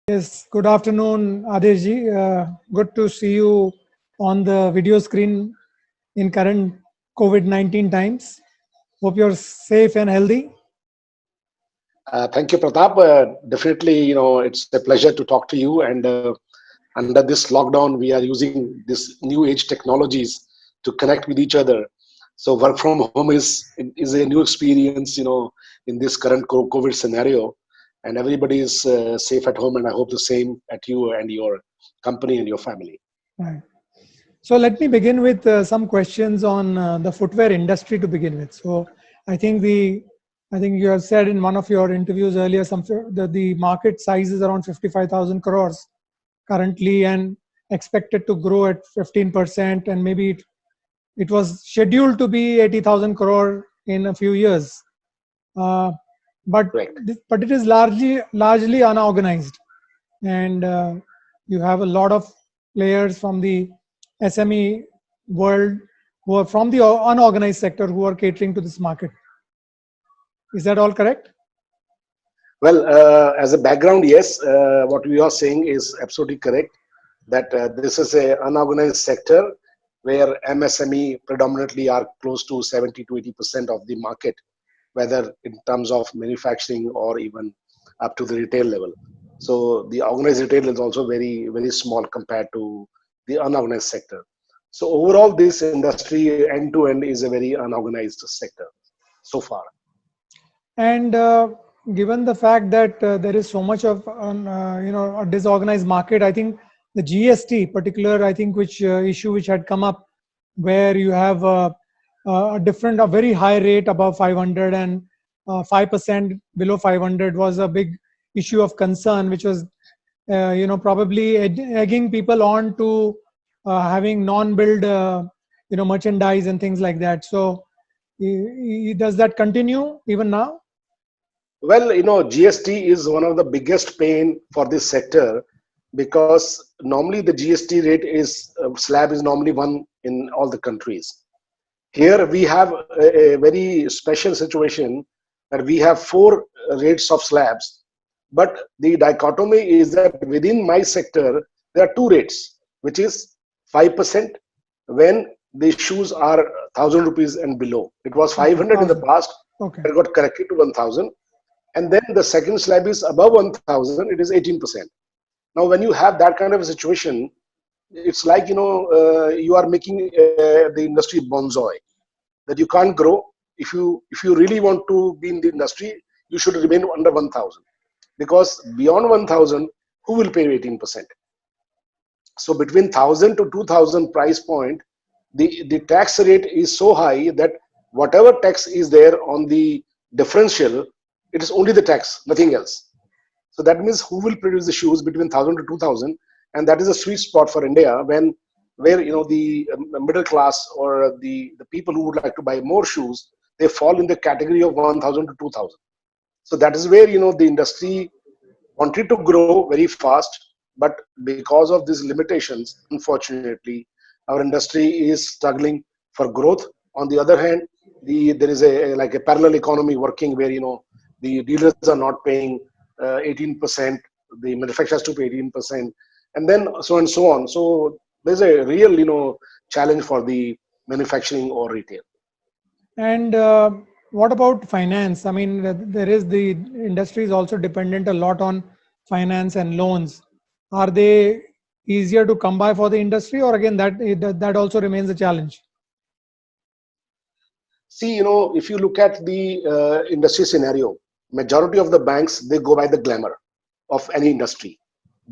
Yes, good afternoon, Adeshji. Good to see you on the video screen in current COVID-19 times. Hope you're safe and healthy. Thank you, Pratap. Definitely, it's a pleasure to talk to you. And under this lockdown, we are using this new age technologies to connect with each other. So work from home is a new experience, in this current COVID scenario. And everybody is safe at home, and I hope the same at you and your company and your family. Right. So let me begin with some questions on the footwear industry to begin with. So I think I think you have said in one of your interviews earlier, the market size is around 55,000 crores currently and expected to grow at 15%, and maybe it was scheduled to be 80,000 crore in a few years. Uh, but Correct. but it is largely unorganized, and you have a lot of players from the SME world who are from the unorganized sector who are catering to this market. Is that all correct? Well, as a background, yes, what we are saying is absolutely correct. That this is a unorganized sector where MSME predominantly are close to 70 to 80% of the market, whether in terms of manufacturing or even up to the retail level. So the organized retail is also very, very small compared to the unorganized sector. So overall, this industry end to end is a very unorganized sector so far. And given the fact that there is so much of a disorganized market, I think the GST particular, I think, which issue which had come up, where you have a very high rate above 500 and 5% below 500 was a big issue of concern, which was probably egging people on to having non-build merchandise and things like that. So does that continue even now? Well, GST is one of the biggest pain for this sector because normally the GST rate is slab is normally one in all the countries. Here we have a very special situation that we have four rates of slabs, but the dichotomy is that within my sector there are two rates, which is 5% when the shoes are 1,000 rupees and below. It was Okay, 500 in the 1,000. past, Okay. it got corrected to 1,000, and then the second slab is above 1,000, it is 18%. Now when you have that kind of a situation, it's like you are making the industry bonsai, that you can't grow. If you really want to be in the industry, you should remain under 1,000, because beyond 1,000, who will pay 18%? So between 1,000 to 2,000 price point, the tax rate is so high that whatever tax is there on the differential, it is only the tax, nothing else. So that means who will produce the shoes between 1,000 to 2,000, and that is a sweet spot for India where the middle class or the people who would like to buy more shoes, they fall in the category of 1,000 to 2,000. So that is where the industry wanted to grow very fast, but because of these limitations, unfortunately, our industry is struggling for growth. On the other hand, there is a parallel economy working where the dealers are not paying 18%, the manufacturers to pay 18%, and then so and so on. So there's a real challenge for the manufacturing or retail. And what about finance? I mean, there is the industry is also dependent a lot on finance and loans. Are they easier to come by for the industry, or again that also remains a challenge? See, if you look at the industry scenario, majority of the banks, they go by the glamour of any industry,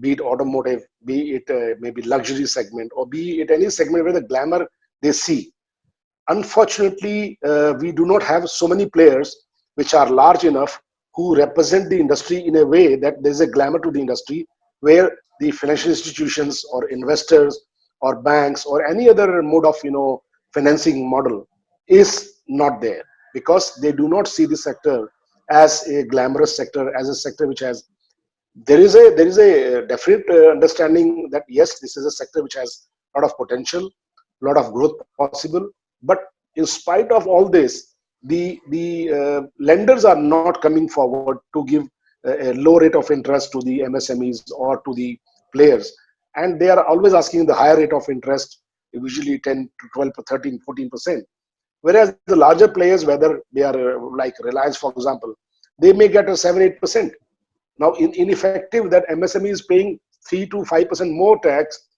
be it automotive, be it maybe luxury segment, or be it any segment where the glamour they see. Unfortunately, we do not have so many players which are large enough who represent the industry in a way that there's a glamour to the industry, where the financial institutions or investors or banks or any other mode of financing model is not there, because they do not see the sector as a glamorous sector, as a sector which has there is a definite understanding that yes, this is a sector which has a lot of potential, a lot of growth possible. But in spite of all this, the lenders are not coming forward to give a low rate of interest to the MSMEs or to the players, and they are always asking the higher rate of interest, usually 10 to 12 to 13, 14%. Whereas the larger players, whether they are like Reliance, for example, they may get a 7, 8%. Now, in effective, that MSME is paying 3 to 5% more tax,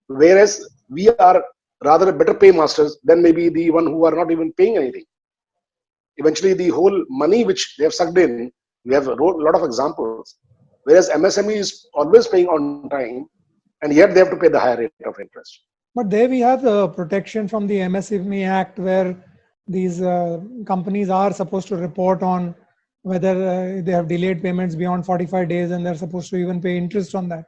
whereas we are rather better paymasters than maybe the one who are not even paying anything. Eventually, the whole money which they have sucked in, we have a lot of examples. Whereas MSME is always paying on time, and yet they have to pay the higher rate of interest. But there we have the protection from the MSME Act, where these companies are supposed to report on whether they have delayed payments beyond 45 days, and they're supposed to even pay interest on that.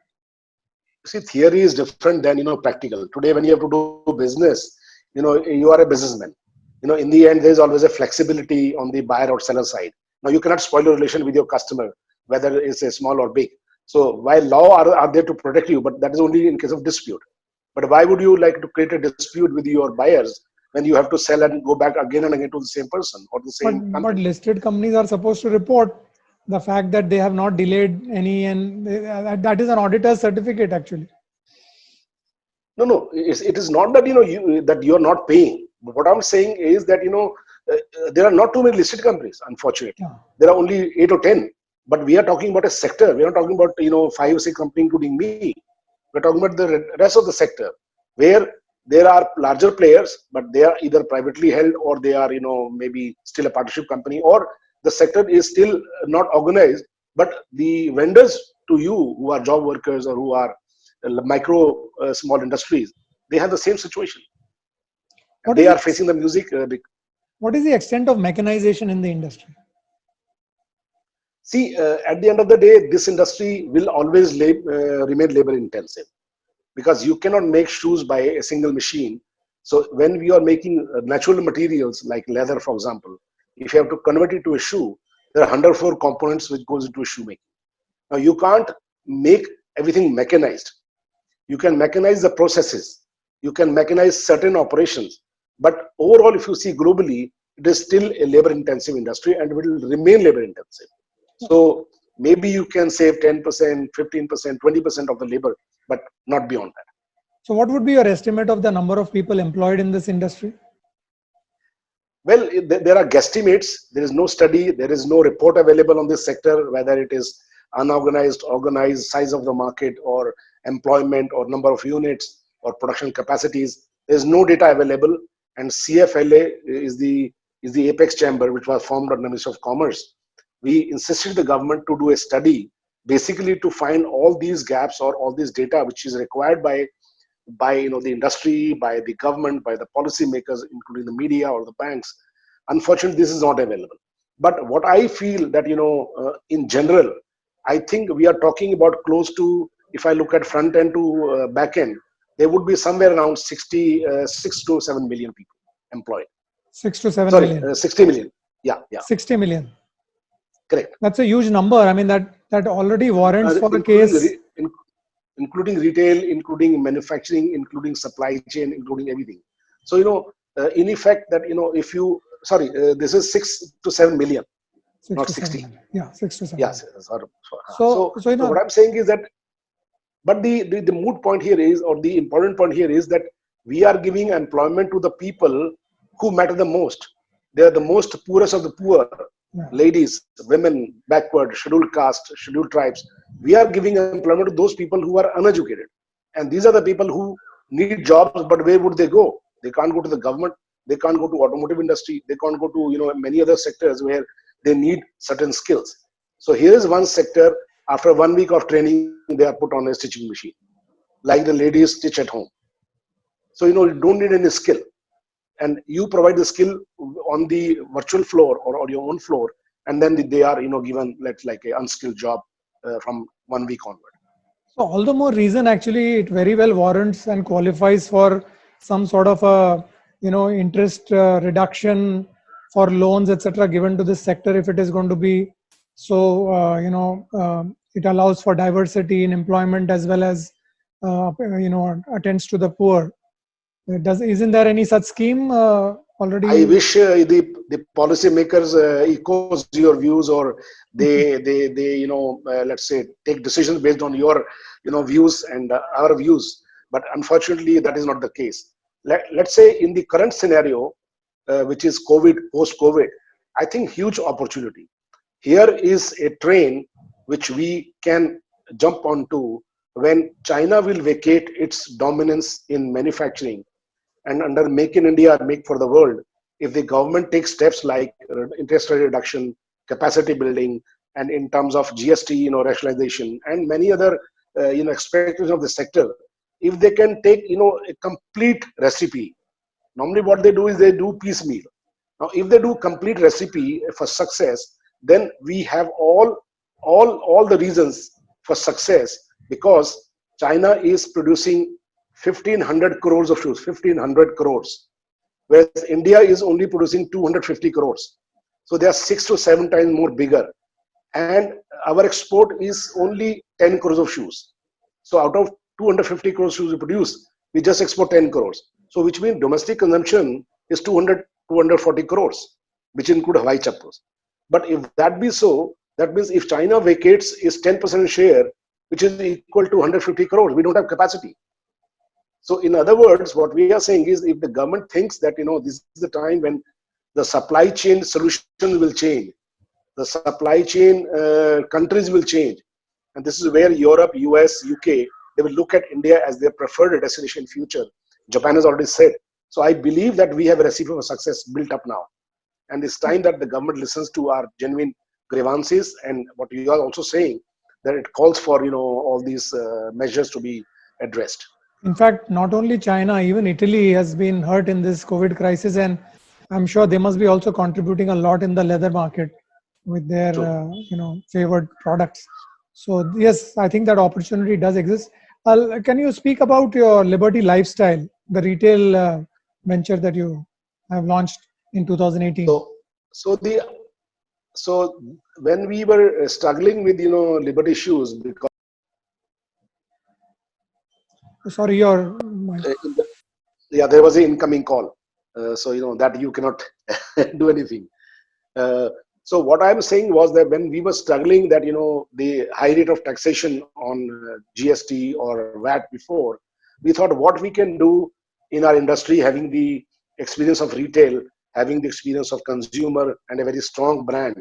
See, theory is different than practical. Today, when you have to do business, you are a businessman. In the end, there is always a flexibility on the buyer or seller side. Now, you cannot spoil your relation with your customer, whether it's a small or big. So while law are there to protect you, but that is only in case of dispute. But why would you like to create a dispute with your buyers when you have to sell and go back again and again to the same person or the same company? But listed companies are supposed to report the fact that they have not delayed any, and that is an auditor's certificate actually. No, it is not that that you are not paying. But what I'm saying is that there are not too many listed companies. Unfortunately, Yeah. there are only 8 or 10. But we are talking about a sector. We are not talking about 5 or 6 companies, including me. We're talking about the rest of the sector, where there are larger players, but they are either privately held or they are maybe still a partnership company, or the sector is still not organized. But the vendors to you who are job workers or who are micro small industries, they have the same situation. And they are facing the music. What is the extent of mechanization in the industry? See, at the end of the day, this industry will always remain labor intensive, because you cannot make shoes by a single machine. So when we are making natural materials like leather, for example, if you have to convert it to a shoe, there are 104 components which goes into a shoe making. Now, you can't make everything mechanized. You can mechanize the processes. You can mechanize certain operations. But overall, if you see globally, it is still a labor intensive industry and it will remain labor intensive. So maybe you can save 10%, 15%, 20% of the labor, but not beyond that. So what would be your estimate of the number of people employed in this industry? Well, there are guesstimates. There is no study. There is no report available on this sector, whether it is unorganized, organized, size of the market, or employment, or number of units, or production capacities. There is no data available. And CFLA is the apex chamber which was formed under the Ministry of Commerce. We insisted the government to do a study, basically to find all these gaps or all this data which is required by the industry, by the government, by the policymakers, including the media or the banks. Unfortunately, this is not available. But what I feel that in general, I think we are talking about close to, if I look at front end to back end, there would be somewhere around 6 to 7 million people employed. 6 to 7 Sorry, million. 60 million. Yeah. 60 million. Correct. That's a huge number. I mean, that already warrants for a case. Including retail, including manufacturing, including supply chain, including everything. So, in effect, that, if you, sorry, this is 6 to 7 million, not 60. Yeah, 6 to 7. Yes. So what I'm saying is that, but the moot point here is, or the important point here is that we are giving employment to the people who matter the most. They are the most poorest of the poor. Yeah. Ladies, women, backward, scheduled caste, scheduled tribes. We are giving employment to those people who are uneducated. And these are the people who need jobs, but where would they go? They can't go to the government. They can't go to automotive industry. They can't go to many other sectors where they need certain skills. So here is one sector, after 1 week of training, they are put on a stitching machine, like the ladies stitch at home. So, you don't need any skill. And you provide the skill on the virtual floor or your own floor, and then they are given like an unskilled job from 1 week onward. So all the more reason actually it very well warrants and qualifies for some sort of a interest reduction for loans, etc., given to this sector, if it is going to be so it allows for diversity in employment as well as attends to the poor. Isn't there any such scheme, or I already. wish the policymakers echoes your views, or they let's say take decisions based on your views and our views. But unfortunately, that is not the case. Let's say in the current scenario, which is COVID, post-COVID, I think huge opportunity. Here is a train which we can jump onto when China will vacate its dominance in manufacturing, and under Make in India, Make for the World, if the government takes steps like interest rate reduction, capacity building, and in terms of GST, rationalization, and many other, expectations of the sector, if they can take, a complete recipe. Normally, what they do is they do piecemeal. Now, if they do complete recipe for success, then we have all the reasons for success, because China is producing 1500 crores of shoes, 1500 crores, whereas India is only producing 250 crores. So they are 6 to 7 times more bigger, and our export is only 10 crores of shoes. So out of 250 crores shoes we produce, we just export 10 crores. So which means domestic consumption is 200, 240 crores, which include Hawaii chappals. But if that be so, that means if China vacates its 10% share, which is equal to 150 crores, we don't have capacity. So in other words, what we are saying is, if the government thinks that, this is the time when the supply chain solution will change, the supply chain countries will change, and this is where Europe, US, UK, they will look at India as their preferred destination in future. Japan has already said. So I believe that we have a recipe for success built up now. And it's time that the government listens to our genuine grievances, and what you are also saying, that it calls for, all these measures to be addressed. In fact, not only China, even Italy has been hurt in this COVID crisis, and I'm sure they must be also contributing a lot in the leather market with their True. favored products. So yes, I think that opportunity does exist. Can you speak about your Liberty Lifestyle, the retail venture that you have launched in 2018? So, so the so when we were struggling with, Liberty shoes, because Sorry, your mic. in the, yeah, there was an incoming call, so that you cannot do anything. Uh, so what I'm saying was that when we were struggling, that the high rate of taxation on GST or VAT before, we thought what we can do in our industry, having the experience of retail, having the experience of consumer, and a very strong brand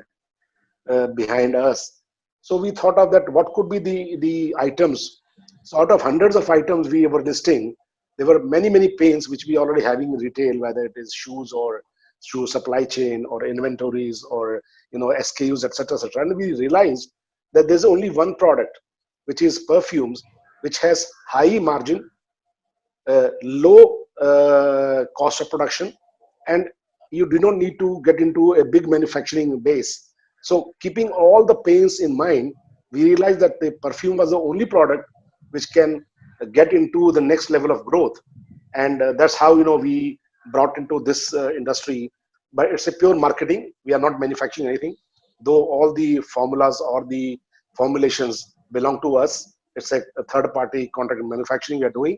behind us. So we thought of that, what could be the items. So out of hundreds of items we were listing, there were many pains which we already having in retail, whether it is shoes or shoe supply chain or inventories or SKUs, etc., etc. And we realized that there's only one product, which is perfumes, which has high margin, low cost of production, and you do not need to get into a big manufacturing base. So keeping all the pains in mind, we realized that the perfume was the only product which can get into the next level of growth. And that's how we brought into this industry. But it's a pure marketing. We are not manufacturing anything, though all the formulas or the formulations belong to us. It's a third party contract manufacturing we are doing,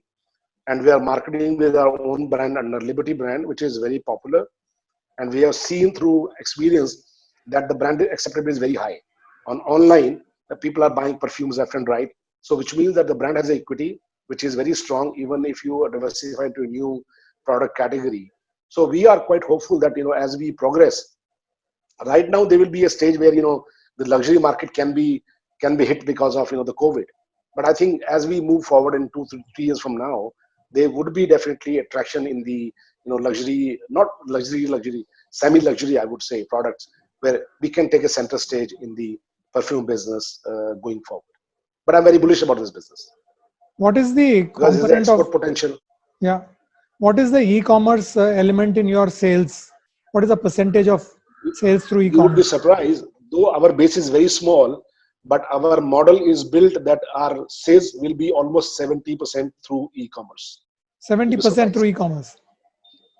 and we are marketing with our own brand under Liberty brand, which is very popular. And we have seen through experience that the brand acceptability is very high. On online, the people are buying perfumes left and right. So which means that the brand has equity, which is very strong, even if you diversify into a new product category. So we are quite hopeful that as we progress, right now there will be a stage where the luxury market can be hit because of the COVID. But I think as we move forward in 2 3 years from now, there would be definitely attraction in the luxury, not luxury, semi-luxury, I would say, products, where we can take a center stage in the perfume business going forward. But I'm very bullish about this business What is the because there's the component of, export potential. yeah, what is the e-commerce element in your sales? What is the percentage of sales through You would be e-commerce? surprised, though our base is very small, but our model is built that our sales will be almost 70% through e-commerce. You'll be 70% through surprised. e-commerce.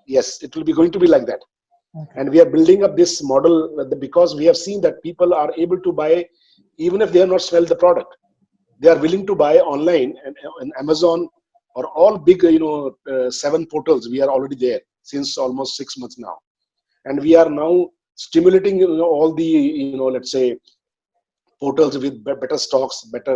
Yes, it will be going to be like that. Okay. And we are building up this model because we have seen that people are able to buy even if they have not smelled the product. They are willing to buy online, and Amazon or all big 7 portals, we are already there. since almost 6 months now, and we are now stimulating all the let's say portals with better stocks, better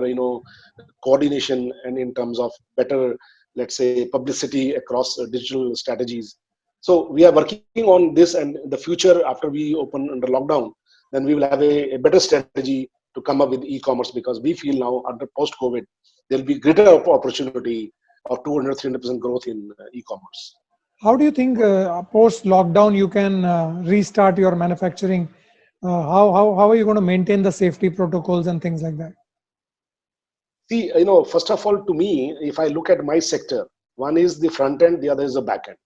coordination, and in terms of better, let's say, publicity across digital strategies. So we are working on this, and in the future, after we open under lockdown, then we will have a better strategy to come up with e-commerce, because we feel now under post-COVID there will be greater opportunity of 200-300% growth in e-commerce. How do you think post lockdown you can restart your manufacturing? How are you going to maintain the safety protocols and things like that? See, first of all, to me, if I look at my sector, one is the front end, the other is the back end.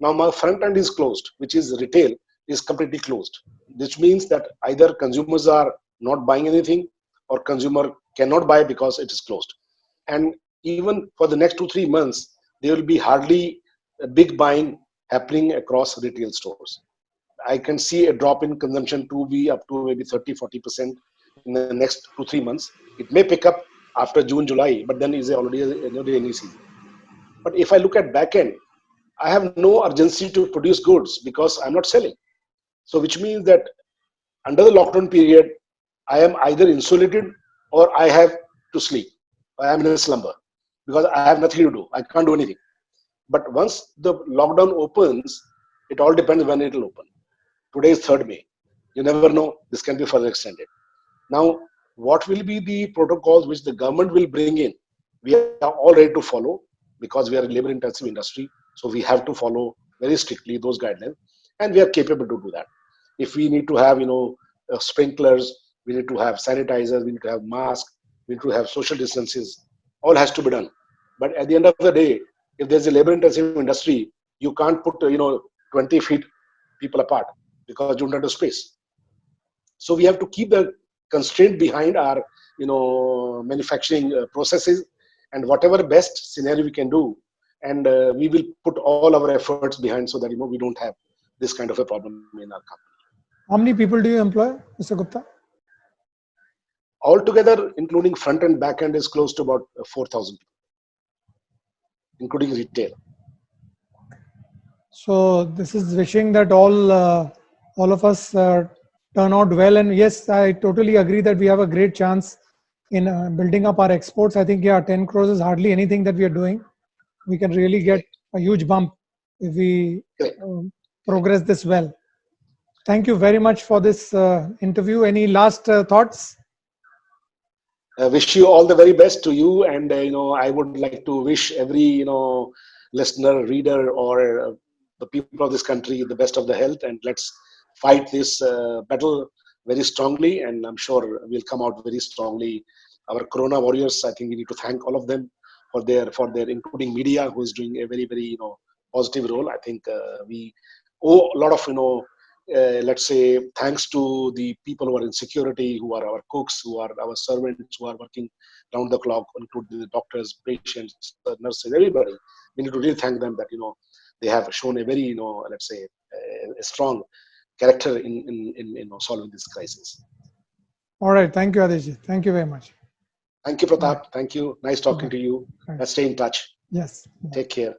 Now, my front end is closed, which is retail, is completely closed, which means that either consumers are not buying anything or consumer cannot buy because it is closed. And even for the next 2-3 months, there will be hardly a big buying happening across retail stores. I can see a drop in consumption to be up to maybe 30-40% in the next 2-3 months. It may pick up after June, July, but then is already a rainy season. But if I look at back end, I have no urgency to produce goods because I'm not selling. So which means that under the lockdown period, I am either insulated or I have to sleep. I am in a slumber because I have nothing to do. I can't do anything. But once the lockdown opens, it all depends when it will open. Today is 3rd May. You never know. This can be further extended. Now, what will be the protocols which the government will bring in? We are all ready to follow because we are a labor-intensive industry. So we have to follow very strictly those guidelines, and we are capable to do that. If we need to have, sprinklers, we need to have sanitizers, we need to have masks, we need to have social distances. All has to be done. But at the end of the day, if there's a labor-intensive industry, you can't put 20 feet people apart because you don't have the space. So we have to keep the constraint behind our manufacturing processes, and whatever best scenario we can do, and we will put all our efforts behind so that we don't have this kind of a problem in our company. How many people do you employ, Mr. Gupta? Altogether, including front and back end, is close to about 4,000 people, including retail. So this is wishing that all of us turn out well. And yes, I totally agree that we have a great chance in building up our exports. I think 10 crores is hardly anything that we are doing. We can really get a huge bump if we progress this well. Thank you very much for this interview. Any last thoughts? I wish you all the very best to you, and I would like to wish every listener, reader, or the people of this country the best of the health, and let's fight this battle very strongly, and I'm sure we'll come out very strongly. Our Corona warriors, I think we need to thank all of them for their including media, who is doing a very, very positive role. I think we owe a lot of let's say thanks to the people who are in security, who are our cooks, who are our servants, who are working round the clock, including the doctors, patients, the nurses, everybody. We need to really thank them that they have shown a very let's say a strong character in solving this crisis. All right, thank you, Adesh. Thank you very much. Thank you, Pratap. Thank you. Nice talking to you. Let's stay in touch. Yes. Take care.